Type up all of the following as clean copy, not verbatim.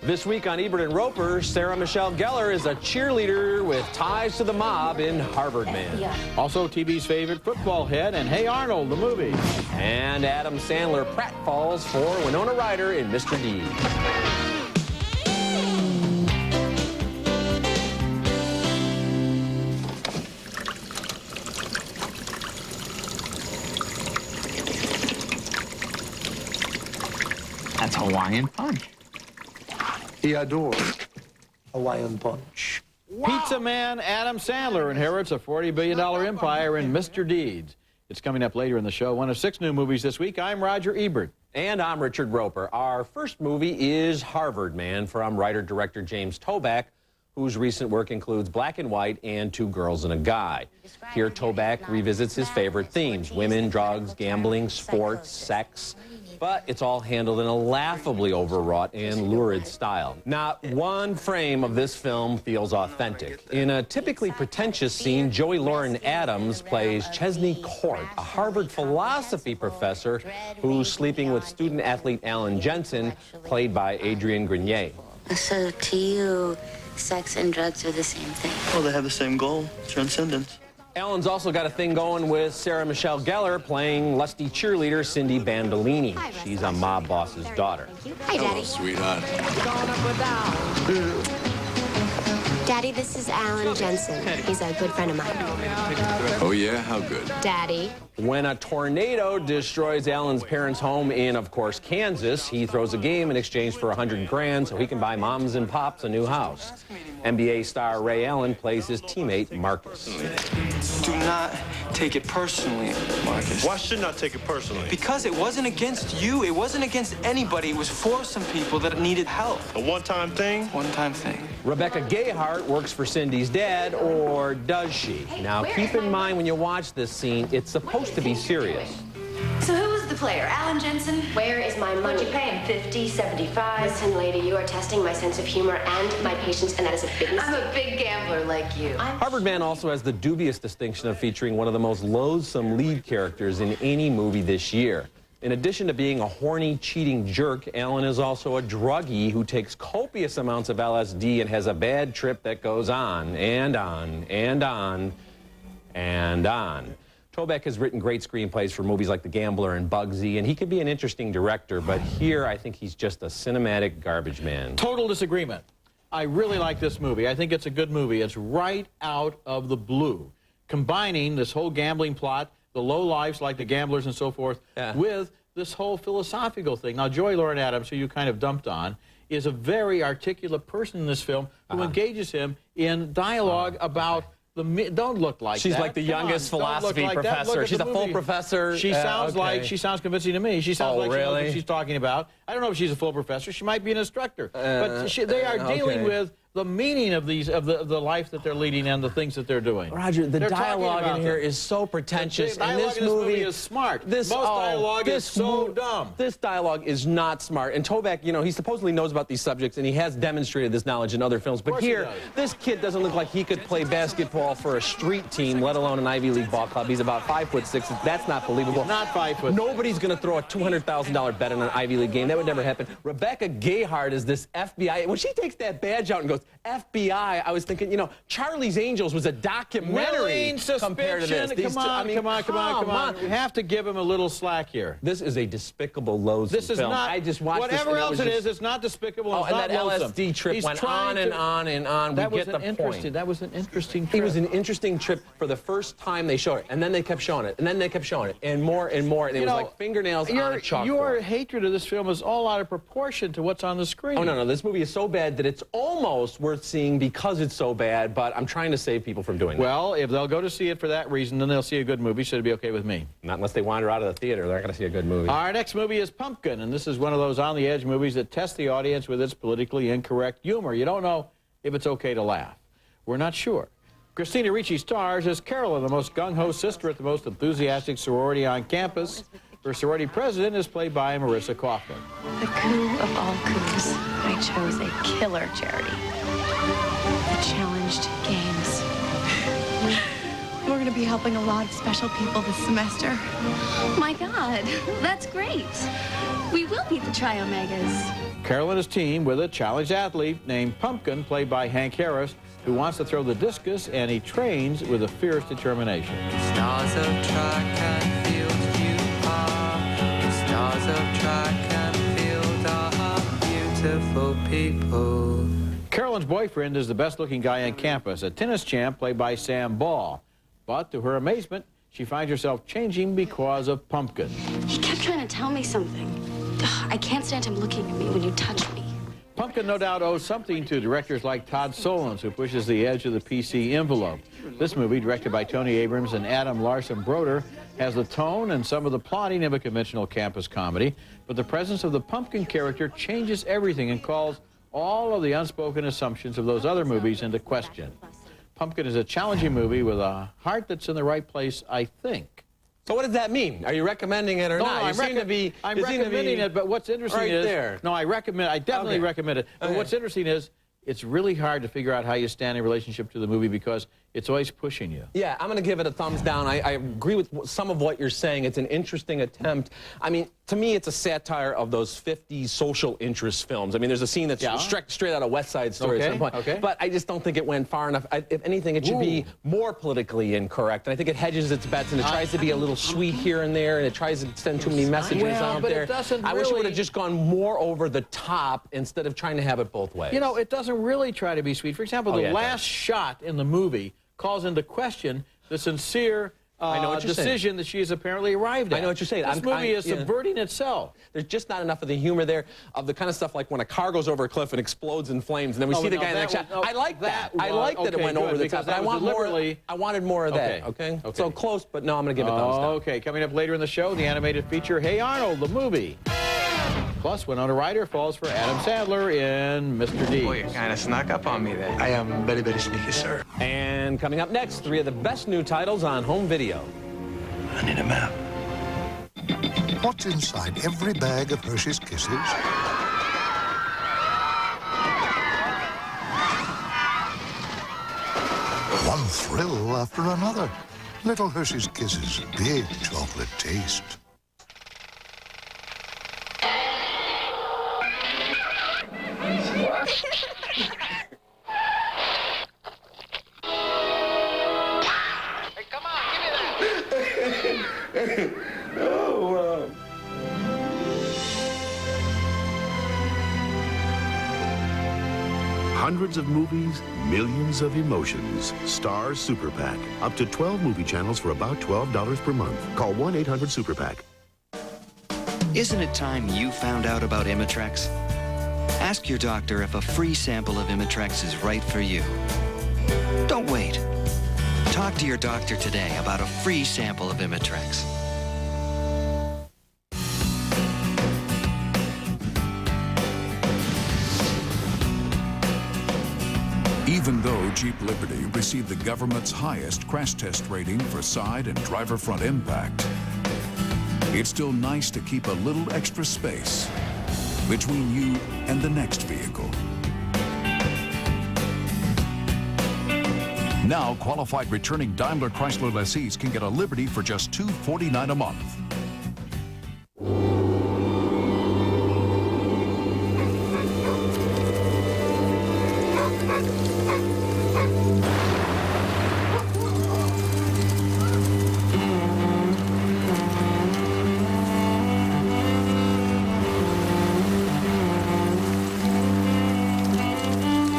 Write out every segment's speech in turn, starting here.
This week on Ebert and Roeper, Sarah Michelle Gellar is a cheerleader with ties to the mob in Harvard Man. Yeah. Also, TV's favorite football head and Hey Arnold, the movie. And Adam Sandler pratfalls for Winona Ryder in Mr. Deeds. That's Hawaiian punch. He adores Hawaiian punch. Wow. Pizza man Adam Sandler inherits a $40 billion empire in Mr. Deeds. It's coming up later in the show. One of 6 new movies this week. I'm Roger Ebert. And I'm Richard Roeper. Our first movie is Harvard Man from writer-director James Toback, whose recent work includes Black and White and Two Girls and a Guy. Here, Toback revisits his favorite themes: women, drugs, gambling, sports, sex. But it's all handled in a laughably overwrought and lurid style. Not one frame of this film feels authentic. In a typically pretentious scene, Joey Lauren Adams plays Chesney Court, a Harvard philosophy professor who's sleeping with student-athlete Alan Jensen, played by Adrian Grenier. So to you, sex and drugs are the same thing? Well, they have the same goal, transcendence. Alan's also got a thing going with Sarah Michelle Gellar playing lusty cheerleader Cindy Bandolini. She's a mob boss's daughter. Hi, Daddy. Hello, sweetheart. Daddy, this is Alan Jensen. He's a good friend of mine. Oh, yeah? How good? Daddy. When a tornado destroys Alan's parents' home in, of course, Kansas, he throws a game in exchange for $100 grand so he can buy moms and pops a new house. NBA star Ray Allen plays his teammate, Marcus. Do not take it personally, Marcus. Why shouldn't I take it personally? Because it wasn't against you. It wasn't against anybody. It was for some people that needed help. A one-time thing? One-time thing. Rebecca Gayheart works for Cindy's dad, or does she? Now, keep in mind when you watch this scene, it's supposed to be serious. So who was the player? Alan Jensen? Where is my money? What'd you pay him? 50, 75? Listen, lady, you are testing my sense of humor and my patience, and that is a big mistake. I'm a big gambler like you. Harvard Man also has the dubious distinction of featuring one of the most loathsome lead characters in any movie this year. In addition to being a horny, cheating jerk, Alan is also a druggie who takes copious amounts of LSD and has a bad trip that goes on and on and on and on. Toback has written great screenplays for movies like The Gambler and Bugsy, and he could be an interesting director, but here I think he's just a cinematic garbage man. Total disagreement. I really like this movie. I think it's a good movie. It's right out of the blue, combining this whole gambling plot, the low lives like the gamblers and so forth, with this whole philosophical thing. Now, Joey Lauren Adams, who you kind of dumped on, is a very articulate person in this film who engages him in dialogue about don't look like She's that. like the youngest philosophy like professor. She's a full professor. She sounds like, she sounds convincing to me. She sounds like she knows what she's talking about. I don't know if she's a full professor. She might be an instructor. But they are dealing with the meaning of these, of the life that they're leading and the things that they're doing. Roger, the dialogue in here is so pretentious. The dialogue in this movie is smart. Most dialogue is so dumb. This dialogue is not smart. And Toback, you know, he supposedly knows about these subjects, and he has demonstrated this knowledge in other films. But here, this kid doesn't look like he could play basketball for a street team, let alone an Ivy League ball club. He's about 5'6". That's not believable. He's not 5 foot. Nobody's going to throw a $200,000 bet on an Ivy League game. That would never happen. Rebecca Gayheart is this FBI. When she takes that badge out and goes, FBI, I was thinking, you know, Charlie's Angels was a documentary compared to this. Come on. We have to give him a little slack here. This is a despicable, loathsome This is film. not, I just watched whatever this, else it is, it's not despicable. Oh, it's and not that loathsome. LSD trip went on and on and on. We get the point. That was an interesting trip. It was an interesting trip for the first time they showed it, and then they kept showing it, and then they kept showing it, and more, and it was like fingernails on a chalkboard. Your hatred of this film is all out of proportion to what's on the screen. Oh, no, this movie is so bad that it's almost worth seeing because it's so bad, but I'm trying to save people from doing that. Well, if they'll go to see it for that reason, then they'll see a good movie, so it'll be okay with me. Not unless they wander out of the theater. They're not going to see a good movie. Our next movie is Pumpkin, and this is one of those on-the-edge movies that test the audience with its politically incorrect humor. You don't know if it's okay to laugh. We're not sure. Christina Ricci stars as Carolyn, the most gung-ho sister at the most enthusiastic sorority on campus. Her sorority president is played by Marissa Kaufman. The coup of all coups, I chose a killer charity. The Challenged Games. We're going to be helping a lot of special people this semester. My God, that's great. We will beat the Tri-Omegas. Carol and his team with a challenged athlete named Pumpkin, played by Hank Harris, who wants to throw the discus, and he trains with a fierce determination. Stars of track and field you are. The stars of track and field are beautiful people. Carolyn's boyfriend is the best-looking guy on campus, a tennis champ played by Sam Ball. But to her amazement, she finds herself changing because of Pumpkin. He kept trying to tell me something. I can't stand him looking at me when you touch me. Pumpkin no doubt owes something to directors like Todd Solondz, who pushes the edge of the PC envelope. This movie, directed by Tony Abrams and Adam Larson Broder, has the tone and some of the plotting of a conventional campus comedy, but the presence of the Pumpkin character changes everything and calls all of the unspoken assumptions of those other movies into question. Pumpkin is a challenging movie with a heart that's in the right place, I think. So what does that mean? Are you recommending it or No, not? I'm recommending it, but what's interesting is... there. No, I definitely recommend it. But what's interesting is it's really hard to figure out how you stand in relationship to the movie because it's always pushing you. Yeah, I'm going to give it a thumbs down. I agree with some of what you're saying. It's an interesting attempt. I mean, to me, it's a satire of those 50s social interest films. I mean, there's a scene that's straight out of West Side Story at some point. But I just don't think it went far enough. If anything, it should be more politically incorrect. And I think it hedges its bets, and it tries to be a little sweet here and there, and it tries to send too many messages out there. I wish it would have just gone more over the top instead of trying to have it both ways. You know, it doesn't really try to be sweet. For example, the last shot in the movie calls into question the sincere decision that she has apparently arrived at. I know what you're saying. This movie is subverting itself. There's just not enough of the humor there, of the kind of stuff like when a car goes over a cliff and explodes in flames, and then we see the guy in the next shot. I like that. I like that it went over the top. But I wanted more of that, okay? So close, but no, I'm going to give it thumbs down. Okay, coming up later in the show, the animated feature, Hey Arnold, the movie. Plus, Winona Ryder falls for Adam Sandler in Mr. D. Boy, you kind of snuck up on me there. I am very, very sneaky, sir. And coming up next, 3 of the best new titles on home video. I need a map. What's inside every bag of Hershey's Kisses? One thrill after another. Little Hershey's Kisses, big chocolate taste. Hundreds of movies, millions of emotions. Star Super PAC. Up to 12 movie channels for about $12 per month. Call 1-800-SUPER-PAC. Isn't it time you found out about Imitrex? Ask your doctor if a free sample of Imitrex is right for you. Don't wait. Talk to your doctor today about a free sample of Imitrex. Even though Jeep Liberty received the government's highest crash test rating for side and driver front impact, it's still nice to keep a little extra space between you and the next vehicle. Now, qualified returning Daimler Chrysler lessees can get a Liberty for just $249 a month.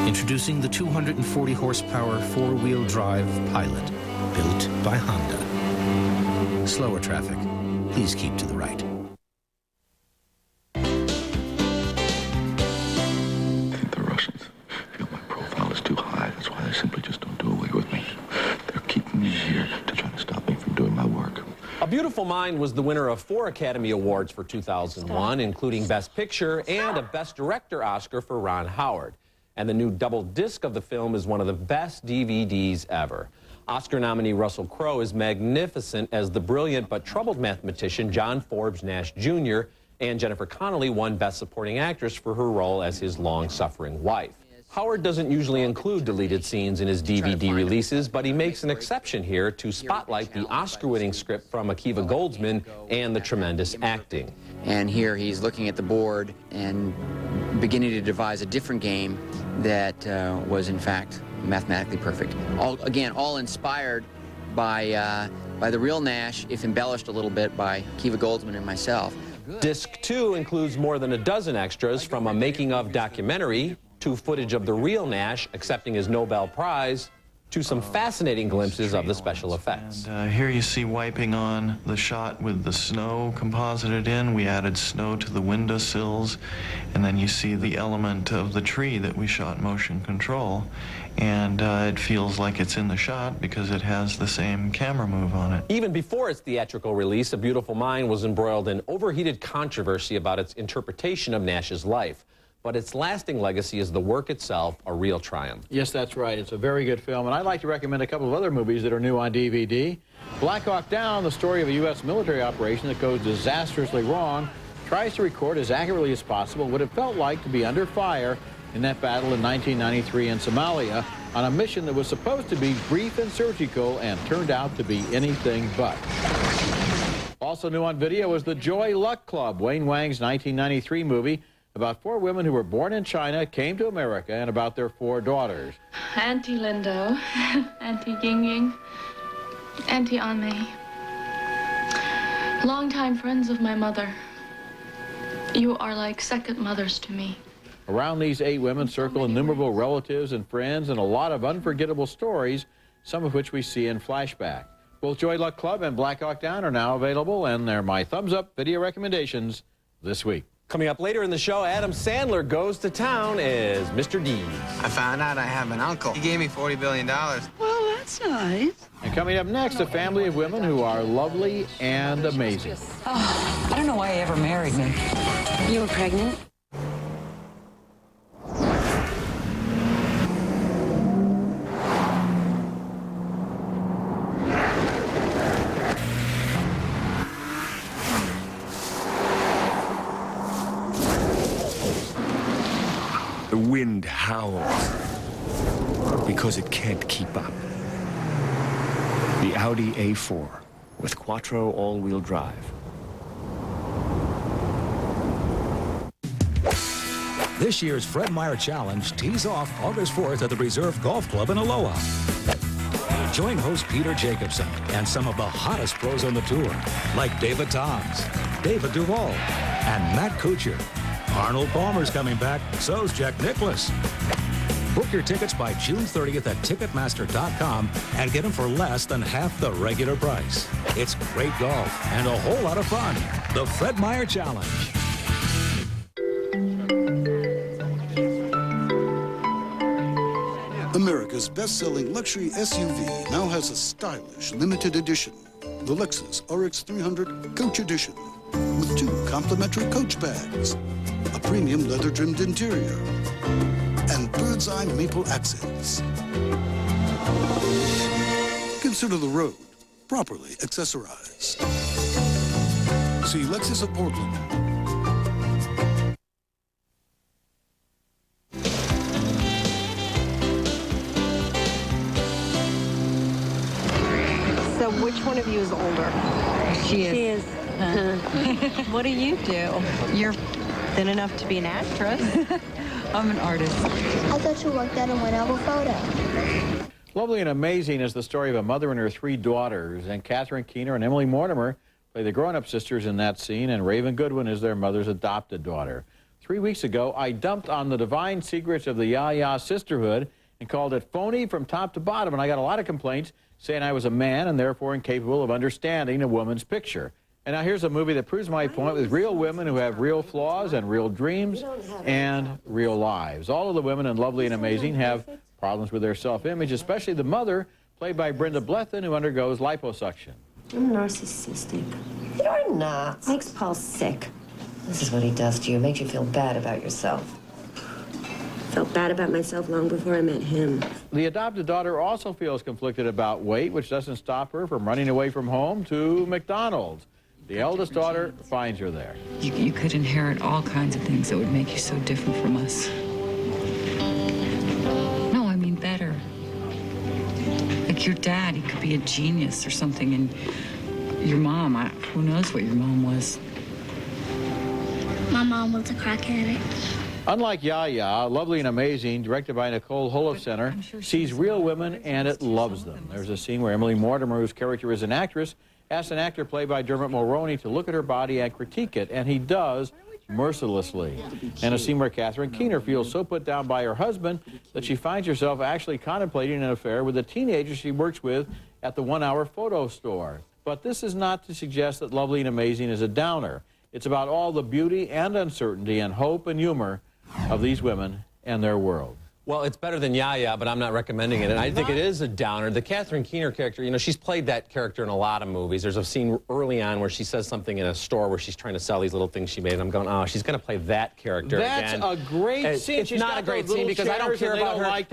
Introducing the 240 horsepower four-wheel drive Pilot, built by Honda. Slower traffic, please keep to the right. I think the Russians feel my profile is too high. That's why they simply just don't do away with me. They're keeping me here to try to stop me from doing my work. A Beautiful Mind was the winner of 4 Academy Awards for 2001, including Best Picture and a Best Director Oscar for Ron Howard. And the new double disc of the film is one of the best DVDs ever. Oscar nominee Russell Crowe is magnificent as the brilliant but troubled mathematician John Forbes Nash Jr., and Jennifer Connelly won Best Supporting Actress for her role as his long-suffering wife. Howard doesn't usually include deleted scenes in his DVD releases, but he makes an exception here to spotlight the Oscar-winning script from Akiva Goldsman and the tremendous acting. And here he's looking at the board and beginning to devise a different game that was, in fact, mathematically perfect. All inspired by the real Nash, if embellished a little bit by Akiva Goldsman and myself. Disc 2 includes more than a dozen extras, from a making-of documentary to footage of the real Nash accepting his Nobel Prize, to some fascinating glimpses of the special effects. And here you see wiping on the shot with the snow composited in. We added snow to the windowsills, and then you see the element of the tree that we shot motion control. And it feels like it's in the shot because it has the same camera move on it. Even before its theatrical release, A Beautiful Mind was embroiled in overheated controversy about its interpretation of Nash's life. But its lasting legacy is the work itself, a real triumph. Yes, that's right. It's a very good film, and I'd like to recommend a couple of other movies that are new on DVD. Black Hawk Down, the story of a U.S. military operation that goes disastrously wrong, tries to record as accurately as possible what it felt like to be under fire in that battle in 1993 in Somalia on a mission that was supposed to be brief and surgical and turned out to be anything but. Also new on video was The Joy Luck Club, Wayne Wang's 1993 movie about 4 women who were born in China, came to America, and about their 4 daughters. Auntie Lindo, Auntie Ying, Auntie Anmei. Longtime friends of my mother. You are like second mothers to me. Around these 8 women circle innumerable relatives and friends and a lot of unforgettable stories, some of which we see in flashback. Both Joy Luck Club and Black Hawk Down are now available, and they're my thumbs-up video recommendations this week. Coming up later in the show, Adam Sandler goes to town as Mr. Deeds. I found out I have an uncle. He gave me $40 billion. Well, that's nice. And coming up next, a family of women who are lovely and amazing. Oh, I don't know why he ever married me. You were pregnant? The wind howls because it can't keep up. The Audi A4 with Quattro all-wheel drive. This year's Fred Meyer Challenge tees off August 4th at the Reserve Golf Club in Aloha. Join host Peter Jacobson and some of the hottest pros on the tour, like David Toms, David Duval, and Matt Kuchar. Arnold Palmer's coming back, so's Jack Nicklaus. Book your tickets by June 30th at Ticketmaster.com and get them for less than half the regular price. It's great golf and a whole lot of fun. The Fred Meyer Challenge. America's best-selling luxury SUV now has a stylish limited edition. The Lexus RX 300 Coach Edition with 2 complimentary coach bags, a premium leather-trimmed interior, and bird's eye maple accents. Consider the road properly accessorized. See Lexus of Portland. So which one of you is older? She is. She is. What do you do? You're thin enough to be an actress. I'm an artist. I thought you worked at a one-album photo. Lovely and Amazing is the story of a mother and her 3 daughters, and Catherine Keener and Emily Mortimer play the grown-up sisters in that scene, and Raven Goodwin is their mother's adopted daughter. 3 weeks ago, I dumped on the divine secrets of the Ya-Ya sisterhood and called it phony from top to bottom, and I got a lot of complaints saying I was a man and therefore incapable of understanding a woman's picture. And now here's a movie that proves my point with real women who have real flaws and real dreams and real lives. All of the women in Lovely and Amazing have problems with their self-image, especially the mother, played by Brenda Blethyn, who undergoes liposuction. I'm narcissistic. You're not. Makes Paul sick. This is what he does to you. Makes you feel bad about yourself. Felt bad about myself long before I met him. The adopted daughter also feels conflicted about weight, which doesn't stop her from running away from home to McDonald's. The eldest daughter finds her there. You could inherit all kinds of things that would make you so different from us. No, I mean better. Like your dad, he could be a genius or something, and your mom, who knows what your mom was. My mom was a crack addict. Unlike Yaya, Lovely and Amazing, directed by Nicole Holofcener, sees real women and it loves them. There's a scene where Emily Mortimer, whose character is an actress, asks an actor played by Dermot Mulroney to look at her body and critique it, and he does mercilessly. And a scene where Catherine Keener feels so put down by her husband that she finds herself actually contemplating an affair with a teenager she works with at the one-hour photo store. But this is not to suggest that Lovely and Amazing is a downer. It's about all the beauty and uncertainty and hope and humor of these women and their world. Well, it's better than Yaya, but I'm not recommending it. And I think it is a downer. The Catherine Keener character, you know, she's played that character in a lot of movies. There's a scene early on where she says something in a store where she's trying to sell these little things she made. And I'm going, oh, she's going to play that character again. That's a great scene. It's not a great scene because I don't care about her. Like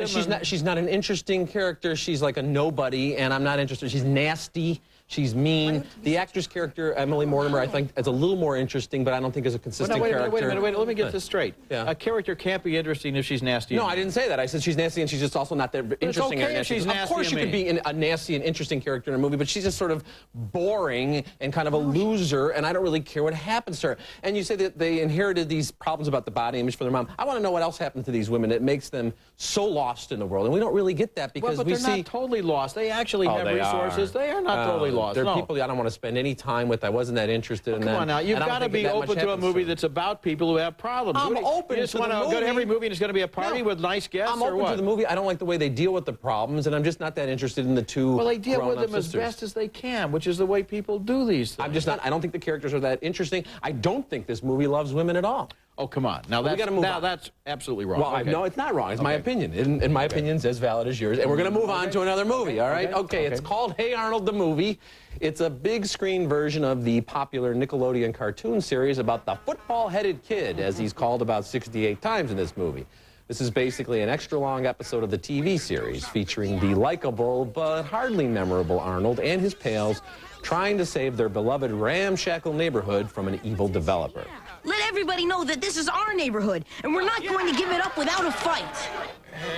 she's not an interesting character. She's like a nobody, and I'm not interested. She's nasty. She's mean. The actress character, Emily Mortimer, I think is a little more interesting, but I don't think is a consistent character. Wait a minute. Let me get this straight. Yeah. A character can't be interesting if she's nasty. No, I didn't say that. I said she's nasty, and she's just also not that interesting. It's okay if she's nasty. Of course, you could be a nasty and interesting character in a movie, but she's just sort of boring and kind of a loser, and I don't really care what happens to her. And you say that they inherited these problems about the body image from their mom. I want to know what else happened to these women that makes them so lost in the world, and we don't really get that because but they're not totally lost. They actually have resources. They are not totally lost. They're people I don't want to spend any time with. I wasn't that interested in them. Come on now, you've got to be open to a movie that's about people who have problems. I'm open to the movie. You just want to go to every movie and it's going to be a party with nice guests, I'm open to the movie. I don't like the way they deal with the problems, and I'm just not that interested in the two. Well, they deal with them as best as they can, which is the way people do these things. I'm just not. I don't think the characters are that interesting. I don't think this movie loves women at all. Oh, come on. Now, that's absolutely wrong. Well, no, it's not wrong. It's my opinion. And my opinion's as valid as yours. And we're going to move on to another movie, all right? Okay, it's called Hey Arnold, the movie. It's a big screen version of the popular Nickelodeon cartoon series about the football-headed kid, as he's called about 68 times in this movie. This is basically an extra-long episode of the TV series featuring the likable but hardly memorable Arnold and his pals trying to save their beloved ramshackle neighborhood from an evil developer. Let everybody know that this is our neighborhood, and we're not going to give it up without a fight.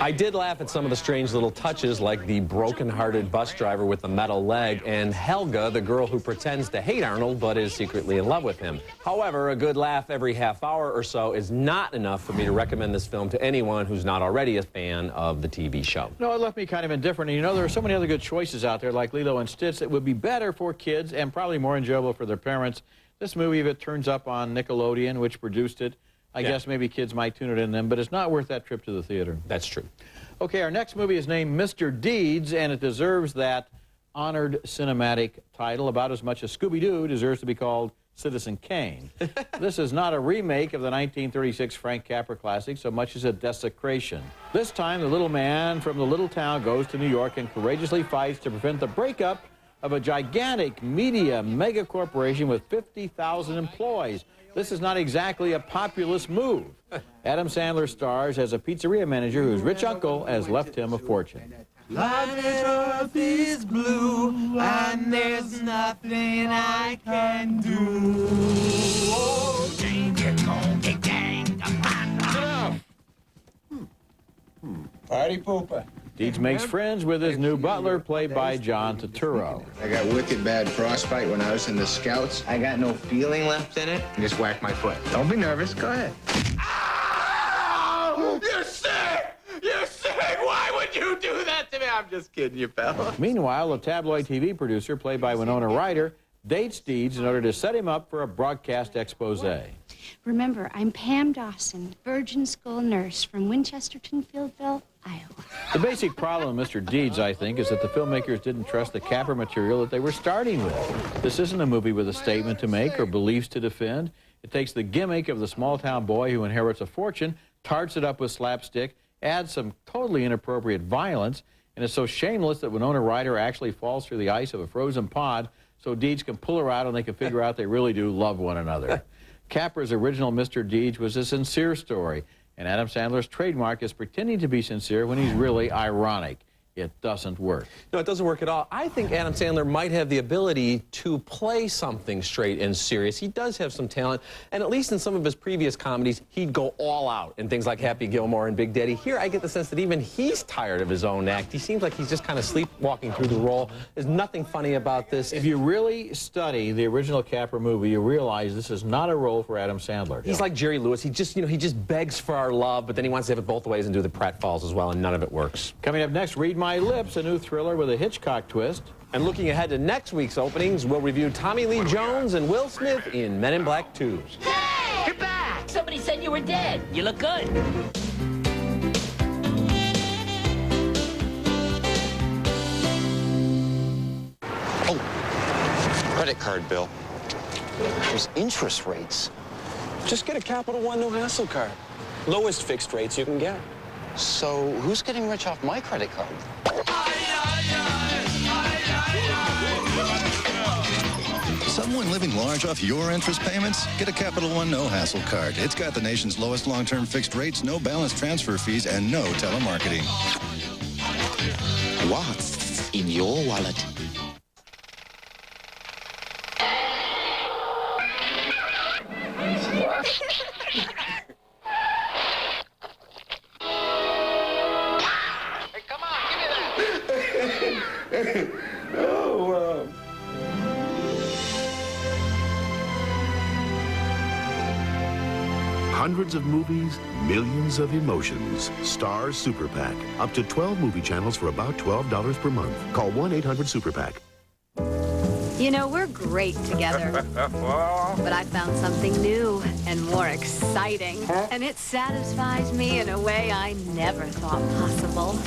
I did laugh at some of the strange little touches, like the broken-hearted bus driver with the metal leg, and Helga, the girl who pretends to hate Arnold but is secretly in love with him. However, a good laugh every half hour or so is not enough for me to recommend this film to anyone who's not already a fan of the TV show. No, it left me kind of indifferent. And you know, there are so many other good choices out there, like Lilo and Stitch, that would be better for kids and probably more enjoyable for their parents. This movie, if it turns up on Nickelodeon, which produced it, I guess maybe kids might tune it in then, but it's not worth that trip to the theater. That's true. Okay, our next movie is named Mr. Deeds, and it deserves that honored cinematic title about as much as Scooby-Doo deserves to be called Citizen Kane. This is not a remake of the 1936 Frank Capra classic so much as a desecration. This time, the little man from the little town goes to New York and courageously fights to prevent the breakup of a gigantic media mega corporation with 50,000 employees. This is not exactly a populist move. Adam Sandler stars as a pizzeria manager whose rich uncle has left him a fortune. Planet Earth is blue, and there's nothing I can do. Oh, dang it, dang, dang, Party pooper. Deeds makes friends with his new butler, played by John Turturro. I got wicked bad frostbite when I was in the Scouts. I got no feeling left in it. Just whacked my foot. Don't be nervous. Go ahead. Ow! You're sick! You're sick! Why would you do that to me? I'm just kidding you, pal. Meanwhile, a tabloid TV producer, played by Winona Ryder, dates Deeds in order to set him up for a broadcast expose. Remember, I'm Pam Dawson, virgin school nurse from Winchester, Fieldville, Iowa. The basic problem with Mr. Deeds, I think, is that the filmmakers didn't trust the Capra material that they were starting with. This isn't a movie with a statement to make or beliefs to defend. It takes the gimmick of the small-town boy who inherits a fortune, tarts it up with slapstick, adds some totally inappropriate violence, and is so shameless that Winona Ryder actually falls through the ice of a frozen pond so Deeds can pull her out and they can figure out they really do love one another. Capra's original Mr. Deeds was a sincere story, and Adam Sandler's trademark is pretending to be sincere when he's really ironic. it doesn't work. No, it doesn't work at all. I think Adam Sandler might have the ability to play something straight and serious. He does have some talent, and at least in some of his previous comedies, he'd go all out in things like Happy Gilmore and Big Daddy. Here, I get the sense that even he's tired of his own act. He seems like he's just kind of sleepwalking through the role. There's nothing funny about this. If you really study the original Capra movie, you realize this is not a role for Adam Sandler. He's like Jerry Lewis. He just, he just begs for our love, but then he wants to have it both ways and do the pratfalls as well, and none of it works. Coming up next, Read My Lips, a new thriller with a Hitchcock twist. And looking ahead to next week's openings, we'll review Tommy Lee Jones and Will Smith in Men in Black 2. Hey! You're back! Somebody said you were dead. You look good. Oh, credit card bill. There's interest rates. Just get a Capital One no hassle card. Lowest fixed rates you can get. So who's getting rich off my credit card? Someone living large off your interest payments? Get a Capital One no hassle card. It's got the nation's lowest long-term fixed rates, no balance transfer fees, and no telemarketing. What's in your wallet? Oh, wow. Hundreds of movies, millions of emotions. Star Super PAC. Up to 12 movie channels for about $12 per month. Call 1-800-SUPER-PAC. You know, we're great together. But I found something new and more exciting. And it satisfies me in a way I never thought possible.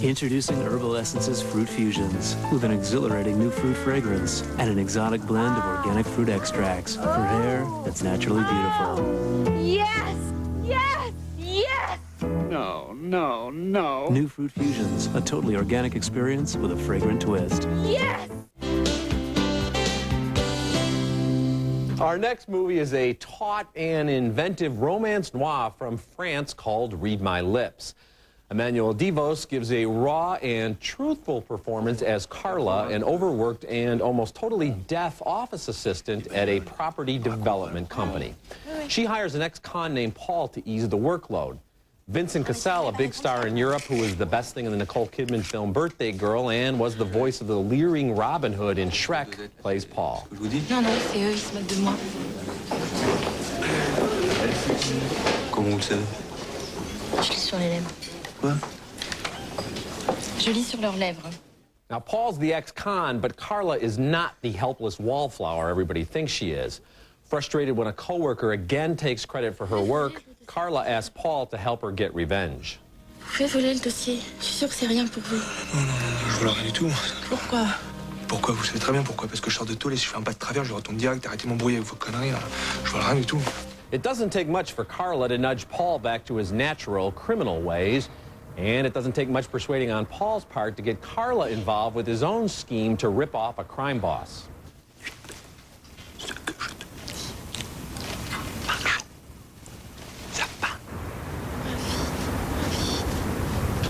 Introducing Herbal Essences Fruit Fusions with an exhilarating new fruit fragrance and an exotic blend of organic fruit extracts for hair that's naturally beautiful. Yes! Yes! Yes! No, no, no. New Fruit Fusions, a totally organic experience with a fragrant twist. Yes! Our next movie is a taut and inventive romance noir from France called Read My Lips. Emmanuel Devos gives a raw and truthful performance as Carla, an overworked and almost totally deaf office assistant at a property development company. She hires an ex-con named Paul to ease the workload. Vincent Cassel, a big star in Europe who was the best thing in the Nicole Kidman film Birthday Girl and was the voice of the leering Robin Hood in Shrek, plays Paul. Non, non, c'est eux, ils se moquent de moi. Comment vous le savez? Je lis sur les lèvres. Quoi? Je lis sur leurs lèvres. Now, Paul's the ex-con, but Carla is not the helpless wallflower everybody thinks she is. Frustrated when a coworker again takes credit for her work, Carla asks Paul to help her get revenge. Vous pouvez voler le dossier. Je suis sûre que c'est rien pour vous. Non, non, je vole rien du tout. Pourquoi? Pourquoi? Vous savez très bien pourquoi. Parce que je sors de tôle et si je fais un pas de travers, je retombe direct. Arrêtez de m'embrouiller avec vos conneries, là. Je vole rien du tout. It doesn't take much for Carla to nudge Paul back to his natural criminal ways. And it doesn't take much persuading on Paul's part to get Carla involved with his own scheme to rip off a crime boss.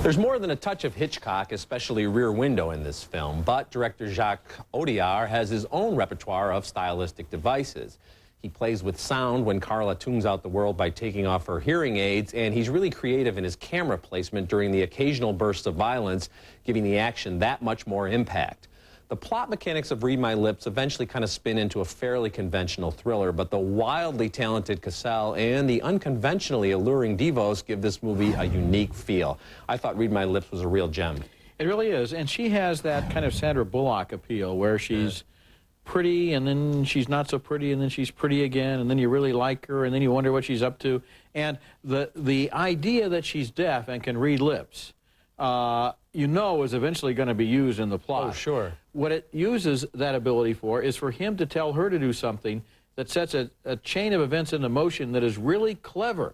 There's more than a touch of Hitchcock, especially Rear Window, in this film, but director Jacques Audiard has his own repertoire of stylistic devices. He plays with sound when Carla tunes out the world by taking off her hearing aids, and he's really creative in his camera placement during the occasional bursts of violence, giving the action that much more impact. The plot mechanics of Read My Lips eventually kind of spin into a fairly conventional thriller, but the wildly talented Cassel and the unconventionally alluring Devos give this movie a unique feel. I thought Read My Lips was a real gem. It really is, and she has that kind of Sandra Bullock appeal where she's pretty, and then she's not so pretty, and then she's pretty again, and then you really like her, and then you wonder what she's up to. And the idea that she's deaf and can read lips, you know, is eventually going to be used in the plot. Oh, sure. What it uses that ability for is for him to tell her to do something that sets a chain of events into motion that is really clever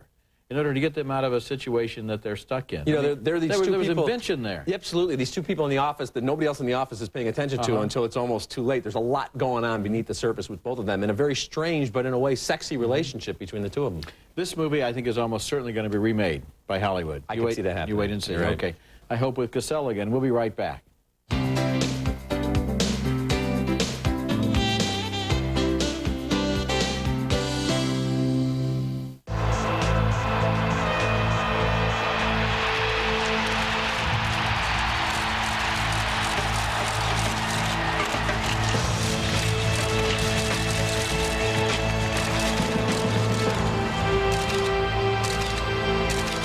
in order to get them out of a situation that they're stuck in. You know, there are these two people. There was invention there. Yeah, absolutely. These two people in the office that nobody else in the office is paying attention to until it's almost too late. There's a lot going on beneath the surface with both of them, and a very strange, but in a way sexy relationship between the two of them. This movie, I think, is almost certainly going to be remade by Hollywood. I can see that happening. You wait and see. Right. Okay. I hope with Casella again. We'll be right back.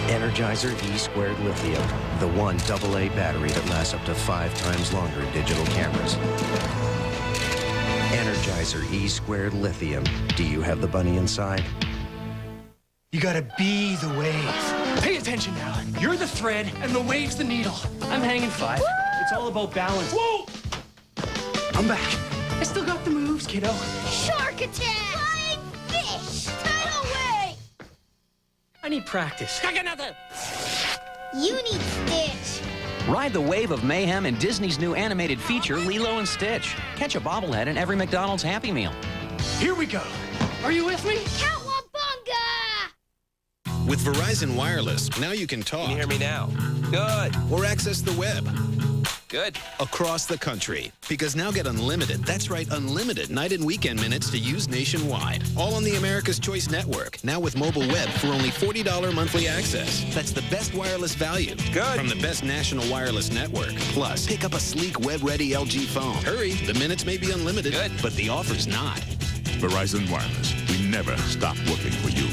Energizer E² Lithium, the one AA battery that lasts up to 5 times longer in digital cameras. Energizer E² Lithium. Do you have the bunny inside? You gotta be the wave. Pay attention now. You're the thread, and the wave's the needle. I'm hanging 5. Woo! It's all about balance. Whoa! I'm back. I still got the moves, kiddo. Shark attack! Flying fish! Tidal wave! I need practice. I got nothing. You need Stitch. Ride the wave of mayhem in Disney's new animated feature, Lilo and Stitch. Catch a bobblehead in every McDonald's Happy Meal. Here we go. Are you with me? Cowabunga! With Verizon Wireless, now you can talk. Can you hear me now? Good. Or access the web. Good. Across the country. Because now get unlimited, that's right, unlimited night and weekend minutes to use nationwide. All on the America's Choice Network. Now with mobile web for only $40 monthly access. That's the best wireless value. Good. From the best national wireless network. Plus, pick up a sleek web-ready LG phone. Hurry, the minutes may be unlimited, Good. But the offer's not. Verizon Wireless. We never stop working for you.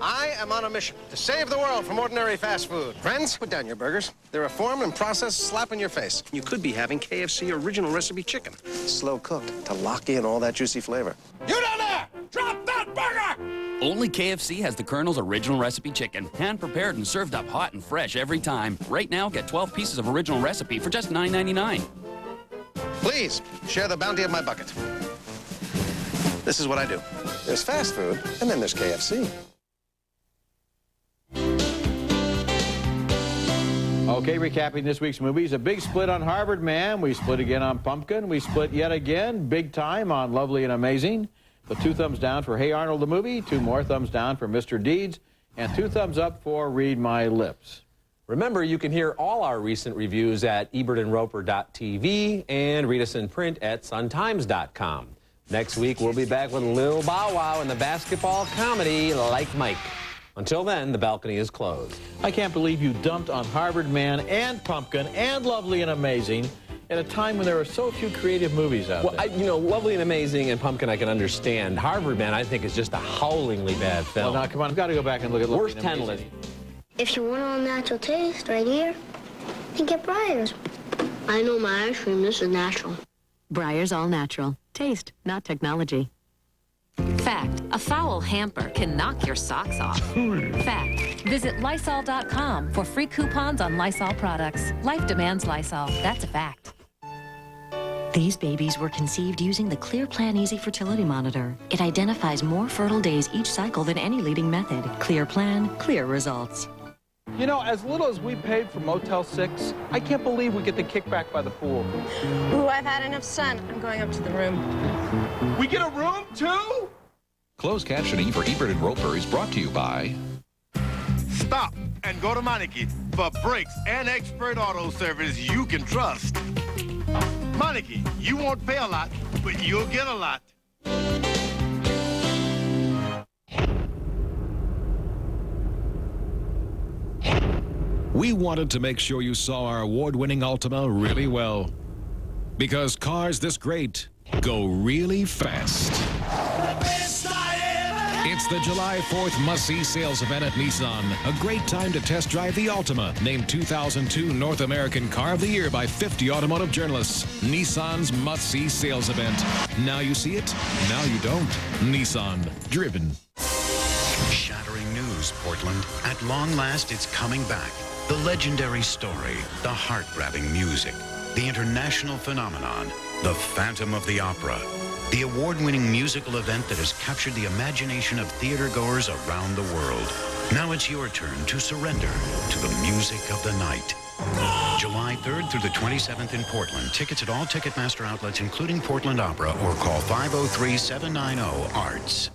I am on a mission to save the world from ordinary fast food. Friends, put down your burgers. They're a formed and processed slap in your face. You could be having KFC original recipe chicken. Slow cooked to lock in all that juicy flavor. You down there! Drop that burger! Only KFC has the Colonel's original recipe chicken. Hand-prepared and served up hot and fresh every time. Right now, get 12 pieces of original recipe for just $9.99. Please, share the bounty of my bucket. This is what I do. There's fast food, and then there's KFC. Okay, recapping this week's movies. A big split on Harvard Man. We split again on Pumpkin. We split yet again, big time, on Lovely and Amazing. But 2 thumbs down for Hey Arnold the movie, 2 more thumbs down for Mr. Deeds, and 2 thumbs up for Read My Lips. Remember, you can hear all our recent reviews at ebertandroper.tv and read us in print at suntimes.com. Next week, we'll be back with Lil Bow Wow and the basketball comedy Like Mike. Until then, the balcony is closed. I can't believe you dumped on Harvard Man and Pumpkin and Lovely and Amazing at a time when there are so few creative movies out there. You know, Lovely and Amazing and Pumpkin I can understand. Harvard Man, I think, is just a howlingly bad film. Well, now, come on, I've got to go back and look at Lovely Worst and 10 Amazing. list. If you want all natural taste right here, then get Breyers. I know my ice cream. This is natural. Breyers All Natural. Taste, not technology. Fact, a foul hamper can knock your socks off. Fact, visit Lysol.com for free coupons on Lysol products. Life demands Lysol. That's a fact. These babies were conceived using the Clear Plan Easy Fertility Monitor. It identifies more fertile days each cycle than any leading method. Clear Plan, clear results. You know, as little as we paid for Motel 6, I can't believe we get the kickback by the pool. Ooh, I've had enough sun. I'm going up to the room. We get a room, too? Closed captioning for Ebert and Roeper is brought to you by... Stop and go to Meineke for brakes and expert auto service you can trust. Meineke, you won't pay a lot, but you'll get a lot. We wanted to make sure you saw our award-winning Altima really well. Because cars this great go really fast. It's the July 4th must-see sales event at Nissan. A great time to test drive the Altima, named 2002 North American Car of the Year by 50 automotive journalists. Nissan's must-see sales event. Now you see it, now you don't. Nissan. Driven. Shattering news, Portland. At long last, it's coming back. The legendary story, the heart-grabbing music, the international phenomenon, the Phantom of the Opera. The award-winning musical event that has captured the imagination of theatergoers around the world. Now it's your turn to surrender to the music of the night. July 3rd through the 27th in Portland. Tickets at all Ticketmaster outlets, including Portland Opera, or call 503-790-ARTS.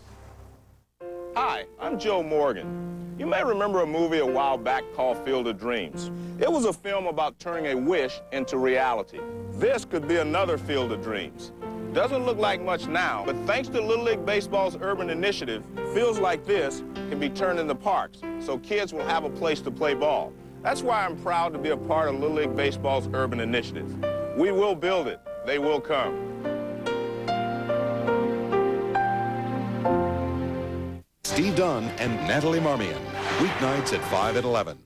Hi, I'm Joe Morgan. You may remember a movie a while back called Field of Dreams. It was a film about turning a wish into reality. This could be another Field of Dreams. Doesn't look like much now, but thanks to Little League Baseball's urban initiative, fields like this can be turned into parks, so kids will have a place to play ball. That's why I'm proud to be a part of Little League Baseball's urban initiative. We will build it. They will come. Steve Dunn and Natalie Marmion, weeknights at 5 at 11.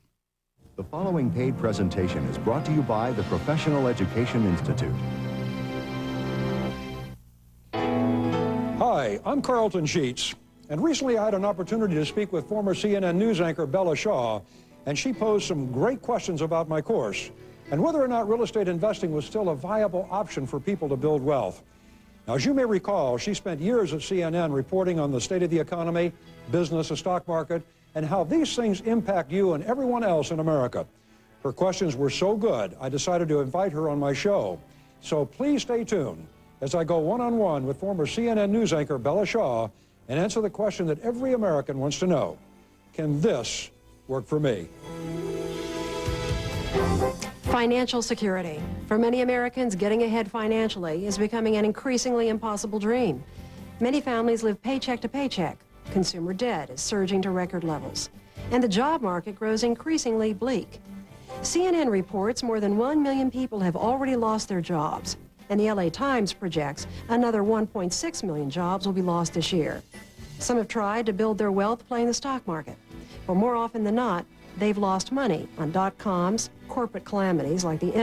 The following paid presentation is brought to you by the Professional Education Institute. Hi, I'm Carlton Sheets, and recently I had an opportunity to speak with former CNN news anchor Bella Shaw, and she posed some great questions about my course and whether or not real estate investing was still a viable option for people to build wealth. Now, as you may recall, she spent years at CNN reporting on the state of the economy, business, the stock market, and how these things impact you and everyone else in America. Her questions were so good, I decided to invite her on my show. So please stay tuned as I go one-on-one with former CNN news anchor Bella Shaw and answer the question that every American wants to know. Can this work for me? Financial security. For many Americans, getting ahead financially is becoming an increasingly impossible dream. Many families live paycheck to paycheck. Consumer debt is surging to record levels. And the job market grows increasingly bleak. CNN reports more than 1 million people have already lost their jobs. And the LA Times projects another 1.6 million jobs will be lost this year. Some have tried to build their wealth playing the stock market. But more often than not, they've lost money on .coms, corporate calamities like the